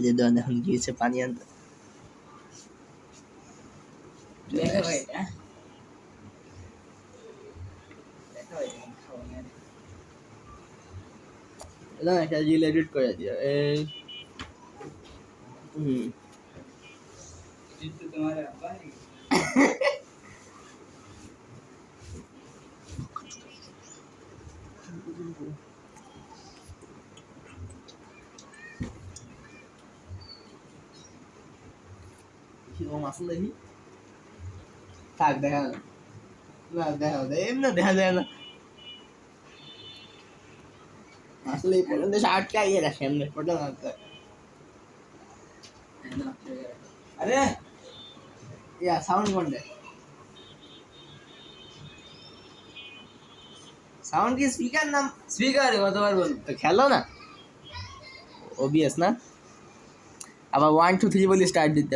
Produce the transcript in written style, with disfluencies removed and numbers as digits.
যে দোকান এখন গিয়েছে পানি আনতে। একটা রিল এডিট করে দিও এই আসলে থাক দেখা না দেখা এমনি দেখা যায় না আসলে এই পর্যন্ত আটকাইয়ে রাখে এমনি ফটো মারতে। আরে ইয়া সাউন্ড কোনটা সাউন্ড কি স্পিকার নাম স্পিকার কতবার বল তো খেলো না ওবিএস না আবার 1 2 3 বলে স্টার্ট দিতে